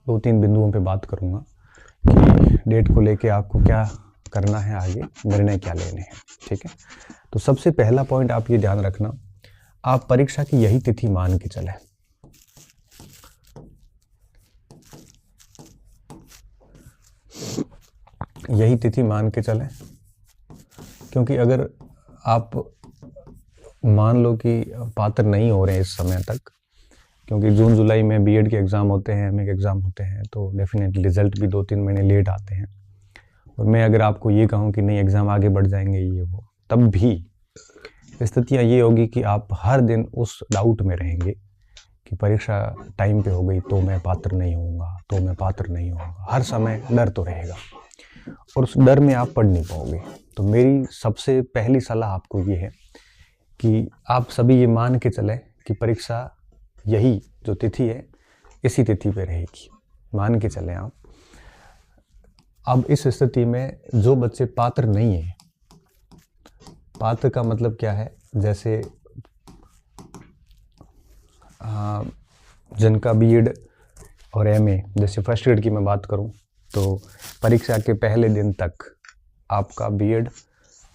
दो तीन बिंदुओं पे बात करूँगा कि डेट को लेके आपको क्या करना है, आगे निर्णय क्या लेने हैं। ठीक है, तो सबसे पहला पॉइंट आप ये ध्यान रखना, आप परीक्षा की यही तिथि मान के चलें। यही तिथि मान के चलें, क्योंकि अगर आप मान लो कि पात्र नहीं हो रहे हैं इस समय तक, क्योंकि जून जुलाई में बीएड के एग्ज़ाम होते हैं, एमए के एग्ज़ाम होते हैं, तो डेफिनेटली रिजल्ट भी 2-3 महीने लेट आते हैं। और मैं अगर आपको ये कहूँ कि नहीं एग्ज़ाम आगे बढ़ जाएंगे ये वो, तब भी स्थितियाँ ये होगी कि आप हर दिन उस डाउट में रहेंगे कि परीक्षा टाइम पे हो गई तो मैं पात्र नहीं होऊंगा, तो मैं पात्र नहीं होऊंगा। हर समय डर तो रहेगा और उस डर में आप पढ़ नहीं पाओगे। तो मेरी सबसे पहली सलाह आपको ये है कि आप सभी ये मान के चलें कि परीक्षा यही जो तिथि है इसी तिथि पे रहेगी, मान के चलें आप। अब इस स्थिति में जो बच्चे पात्र नहीं हैं, पात्र का मतलब क्या है, जैसे जिनका बीएड और एमए, जैसे फर्स्ट ग्रेड की मैं बात करूं तो परीक्षा के पहले दिन तक आपका बीएड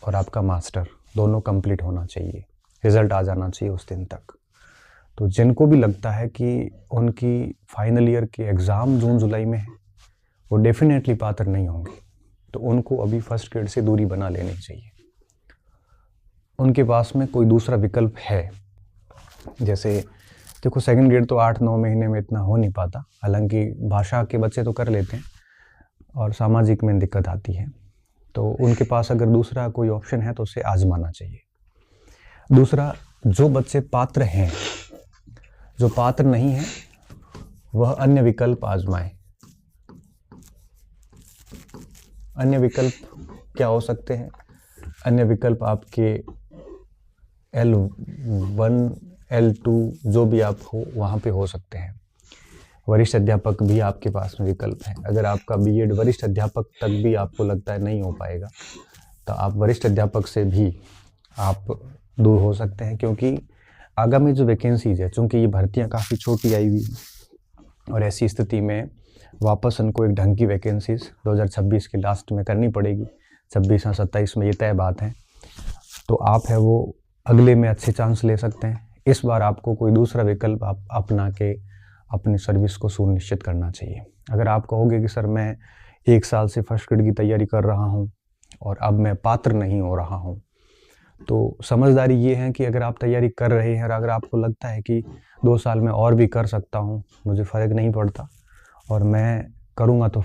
और आपका मास्टर दोनों कंप्लीट होना चाहिए, रिजल्ट आ जाना चाहिए उस दिन तक। तो जिनको भी लगता है कि उनकी फाइनल ईयर के एग्ज़ाम जून जुलाई में है, वो डेफिनेटली पात्र नहीं होंगे, तो उनको अभी फर्स्ट ग्रेड से दूरी बना लेनी चाहिए। उनके पास में कोई दूसरा विकल्प है, जैसे देखो सेकंड ग्रेड तो 8-9 महीने में इतना हो नहीं पाता, हालांकि भाषा के बच्चे तो कर लेते हैं और सामाजिक में दिक्कत आती है, तो उनके पास अगर दूसरा कोई ऑप्शन है तो उसे आजमाना चाहिए। दूसरा, जो बच्चे पात्र हैं, जो पात्र नहीं है वह अन्य विकल्प आजमाएं। अन्य विकल्प क्या हो सकते हैं? अन्य विकल्प आपके L1 L2 जो भी आप हो वहाँ पे हो सकते हैं। वरिष्ठ अध्यापक भी आपके पास में विकल्प है। अगर आपका बीएड वरिष्ठ अध्यापक तक भी आपको लगता है नहीं हो पाएगा, तो आप वरिष्ठ अध्यापक से भी आप दूर हो सकते हैं, क्योंकि आगामी जो वैकेंसीज है, चूँकि ये भर्तियाँ काफ़ी छोटी आई हुई और ऐसी स्थिति में वापस उनको एक ढंग की वैकेंसीज 2026 के लास्ट में करनी पड़ेगी। 26 या 27 में ये तय बात है। तो आप है वो अगले में अच्छे चांस ले सकते हैं। इस बार आपको कोई दूसरा विकल्प आप अपना के अपनी सर्विस को सुनिश्चित करना चाहिए। अगर आप कहोगे कि सर मैं 1 साल से फर्स्ट ग्रेड की तैयारी कर रहा हूँ और अब मैं पात्र नहीं हो रहा हूँ, तो समझदारी ये है कि अगर आप तैयारी कर रहे हैं और अगर आपको लगता है कि 2 साल में और भी कर सकता हूँ, मुझे फ़र्क नहीं पड़ता और मैं करूँगा तो